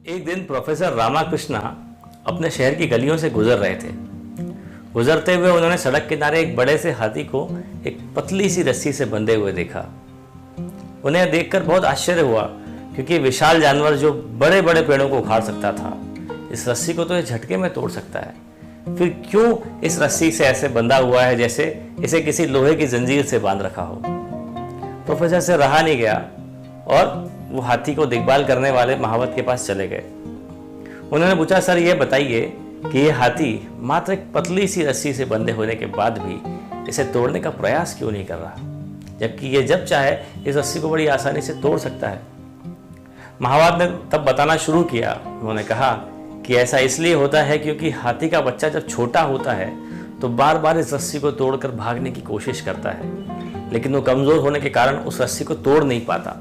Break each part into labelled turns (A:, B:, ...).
A: एक दिन प्रोफेसर रामाकृष्णा अपने शहर की गलियों से गुजर रहे थे। गुजरते हुए उन्होंने सड़क किनारे एक बड़े से हाथी को एक पतली सी रस्सी से बंधे हुए देखा। उन्हें देखकर बहुत आश्चर्य हुआ, क्योंकि विशाल जानवर जो बड़े बड़े पेड़ों को उखाड़ सकता था, इस रस्सी को तो ये झटके में तोड़ सकता है। फिर क्यों इस रस्सी से ऐसे बंधा हुआ है जैसे इसे किसी लोहे की जंजीर से बांध रखा हो। प्रोफेसर से रहा नहीं गया और वो हाथी को देखभाल करने वाले महावत के पास चले गए। उन्होंने पूछा, सर ये बताइए कि ये हाथी मात्र एक पतली सी रस्सी से बंधे होने के बाद भी इसे तोड़ने का प्रयास क्यों नहीं कर रहा, जबकि ये जब चाहे इस रस्सी को बड़ी आसानी से तोड़ सकता है। महावत ने तब बताना शुरू किया। उन्होंने कहा कि ऐसा इसलिए होता है क्योंकि हाथी का बच्चा जब छोटा होता है तो बार बार इस रस्सी को तोड़कर भागने की कोशिश करता है, लेकिन वो कमजोर होने के कारण उस रस्सी को तोड़ नहीं पाता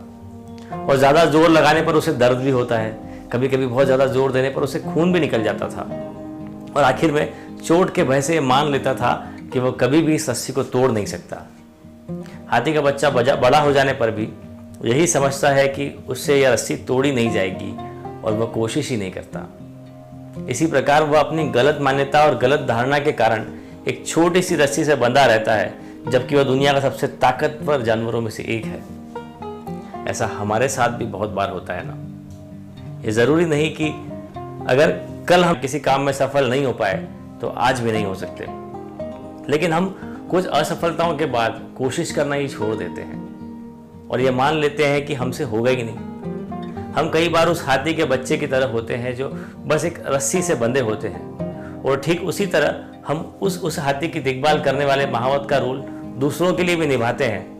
A: और ज़्यादा जोर लगाने पर उसे दर्द भी होता है। कभी कभी बहुत ज़्यादा जोर देने पर उसे खून भी निकल जाता था और आखिर में चोट के भय से मान लेता था कि वो कभी भी इस रस्सी को तोड़ नहीं सकता। हाथी का बच्चा बड़ा हो जाने पर भी यही समझता है कि उससे यह रस्सी तोड़ी नहीं जाएगी और वह कोशिश ही नहीं करता। इसी प्रकार वह अपनी गलत मान्यता और गलत धारणा के कारण एक छोटी सी रस्सी से बंधा रहता है, जबकि वह दुनिया का सबसे ताकतवर जानवरों में से एक है। ऐसा हमारे साथ भी बहुत बार होता है ना। ये जरूरी नहीं कि अगर कल हम किसी काम में सफल नहीं हो पाए तो आज भी नहीं हो सकते, लेकिन हम कुछ असफलताओं के बाद कोशिश करना ही छोड़ देते हैं और ये मान लेते हैं कि हमसे होगा ही नहीं। हम कई बार उस हाथी के बच्चे की तरह होते हैं जो बस एक रस्सी से बंधे होते हैं, और ठीक उसी तरह हम उस हाथी की देखभाल करने वाले महावत का रोल दूसरों के लिए भी निभाते हैं।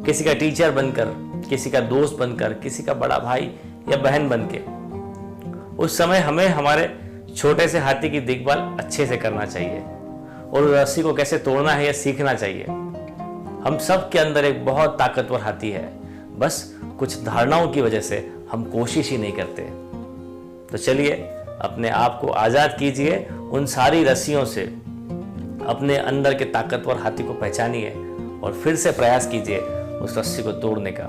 A: किसी का टीचर बनकर, किसी का दोस्त बनकर, किसी का बड़ा भाई या बहन बनके। उस समय हमें हमारे छोटे से हाथी की देखभाल अच्छे से करना चाहिए और उस रस्सी को कैसे तोड़ना है यह सीखना चाहिए। हम सब के अंदर एक बहुत ताकतवर हाथी है, बस कुछ धारणाओं की वजह से हम कोशिश ही नहीं करते। तो चलिए अपने आप को आजाद कीजिए उन सारी रस्सियों से, अपने अंदर के ताकतवर हाथी को पहचानिए और फिर से प्रयास कीजिए उस रस्सी को तोड़ने का।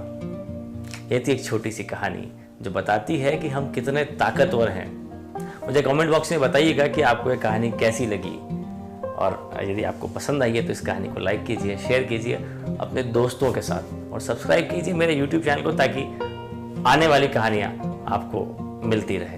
A: यह थी एक छोटी सी कहानी जो बताती है कि हम कितने ताकतवर हैं। मुझे कमेंट बॉक्स में बताइएगा कि आपको यह कहानी कैसी लगी, और यदि आपको पसंद आई है तो इस कहानी को लाइक कीजिए, शेयर कीजिए अपने दोस्तों के साथ और सब्सक्राइब कीजिए मेरे YouTube चैनल को, ताकि आने वाली कहानियाँ आपको मिलती रहे।